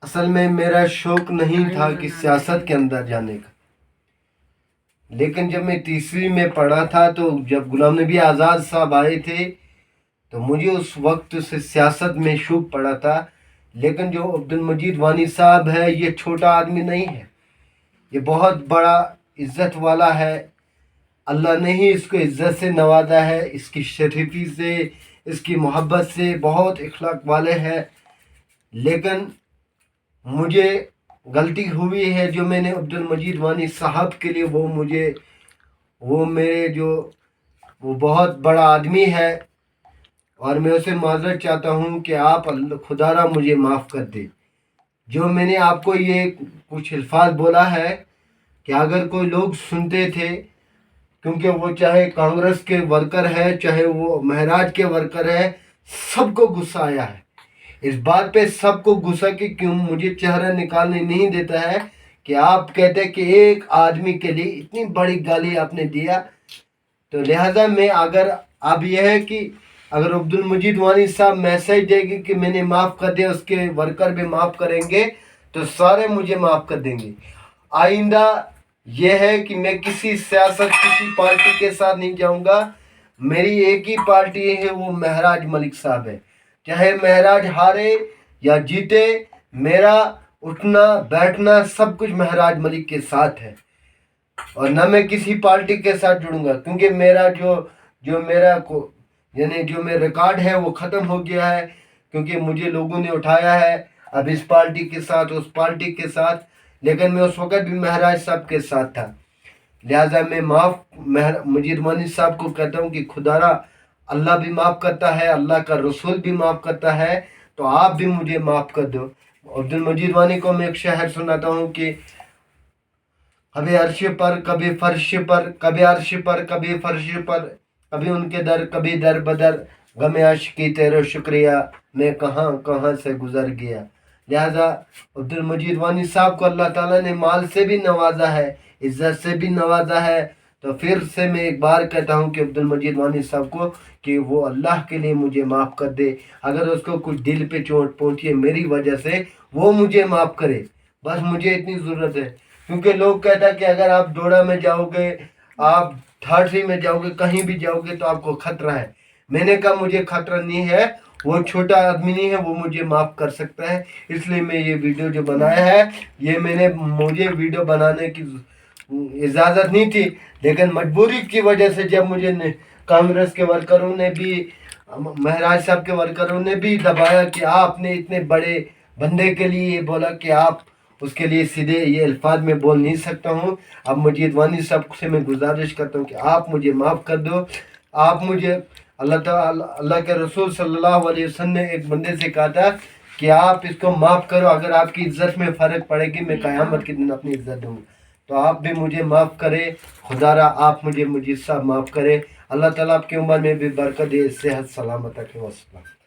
اصل میں میرا شوق نہیں تھا کہ سیاست کے اندر جانے کا، لیکن جب میں تیسری میں پڑھا تھا تو جب غلام نبی آزاد صاحب آئے تھے تو مجھے اس وقت سے سیاست میں شوق پڑا تھا۔ لیکن جو عبد المجید وانی صاحب ہے یہ چھوٹا آدمی نہیں ہے، یہ بہت بڑا عزت والا ہے۔ اللہ نے ہی اس کو عزت سے نوازا ہے، اس کی شریفی سے، اس کی محبت سے، بہت اخلاق والے ہیں۔ لیکن مجھے غلطی ہوئی ہے جو میں نے عبد المجید وانی صاحب کے لیے وہ بہت بڑا آدمی ہے، اور میں اسے معذرت چاہتا ہوں کہ آپ خدا را مجھے معاف کر دے۔ جو میں نے آپ کو یہ کچھ الفاظ بولا ہے کہ اگر کوئی لوگ سنتے تھے، کیونکہ وہ چاہے کانگریس کے ورکر ہے چاہے وہ مہراج کے ورکر ہے، سب کو غصہ آیا ہے۔ اس بات پہ سب کو غصہ کہ کیوں مجھے چہرہ نکالنے نہیں دیتا ہے کہ آپ کہتے کہ ایک آدمی کے لیے اتنی بڑی گالی آپ نے دیا۔ تو لہٰذا میں اب یہ ہے کہ اگر عبد المجید وانی صاحب میسج دے گی کہ میں نے معاف کر دیا، اس کے ورکر بھی معاف کریں گے تو سارے مجھے معاف کر دیں گے۔ آئندہ یہ ہے کہ میں کسی پارٹی کے ساتھ نہیں جاؤں گا۔ میری ایک ہی پارٹی ہے، وہ مہراج ملک صاحب ہے۔ چاہے مہراج ہارے یا جیتے، میرا اٹھنا بیٹھنا سب کچھ مہراج ملک کے ساتھ ہے، اور نہ میں کسی پارٹی کے ساتھ جڑوں گا، کیونکہ میرا جو میرا ریکارڈ ہے وہ ختم ہو گیا ہے، کیونکہ مجھے لوگوں نے اٹھایا ہے اب اس پارٹی کے ساتھ اس پارٹی کے ساتھ، لیکن میں اس وقت بھی مہراج صاحب کے ساتھ تھا۔ لہٰذا میں مجید وانی صاحب کو کہتا ہوں کہ خدا را اللہ بھی معاف کرتا ہے، اللہ کا رسول بھی معاف کرتا ہے، تو آپ بھی مجھے معاف کر دو۔ عبد المجید وانی کو میں ایک شعر سناتا ہوں کہ کبھی عرش پر کبھی فرش پر، کبھی عرش پر کبھی فرش پر، کبھی ان کے در کبھی در بدر، غم عاشقی تیرے شکریہ میں کہاں کہاں سے گزر گیا۔ لہذا عبد المجید وانی صاحب کو اللہ تعالیٰ نے مال سے بھی نوازا ہے، عزت سے بھی نوازا ہے، تو پھر سے میں ایک بار کہتا ہوں کہ عبد المجید وانی صاحب کو کہ وہ اللہ کے لیے مجھے معاف کر دے۔ اگر اس کو کچھ دل پہ چوٹ پہنچی ہے میری وجہ سے، وہ مجھے معاف کرے، بس مجھے اتنی ضرورت ہے۔ کیونکہ لوگ کہتا ہے کہ اگر آپ ڈوڑا میں جاؤ گے، آپ ٹھاٹھی میں جاؤ گے، کہیں بھی جاؤ گے تو آپ کو خطرہ ہے۔ میں نے کہا مجھے خطرہ نہیں ہے، وہ چھوٹا آدمی نہیں ہے، وہ مجھے معاف کر سکتا ہے۔ اس لیے میں یہ ویڈیو جو بنایا ہے، یہ مجھے ویڈیو بنانے کی اجازت نہیں تھی، لیکن مجبوری کی وجہ سے جب مجھے کانگریس کے ورکروں نے بھی، مہراج صاحب کے ورکروں نے بھی دبایا کہ آپ نے اتنے بڑے بندے کے لیے یہ بولا کہ آپ اس کے لیے سیدھے یہ الفاظ میں بول نہیں سکتا ہوں۔ اب مجید وانی صاحب سے میں گزارش کرتا ہوں کہ آپ مجھے معاف کر دو۔ آپ مجھے اللہ کے رسول صلی اللہ علیہ وسلم نے ایک بندے سے کہا تھا کہ آپ اس کو معاف کرو، اگر آپ کی عزت میں فرق پڑے گی میں قیامت کے دن اپنی عزت دوں گا۔ تو آپ بھی مجھے معاف کرے، خدا را آپ مجھے مجید صاحب معاف کرے۔ اللہ تعالیٰ آپ کی عمر میں بھی برکت دے، صحت سلامت رکھے۔ وسلام۔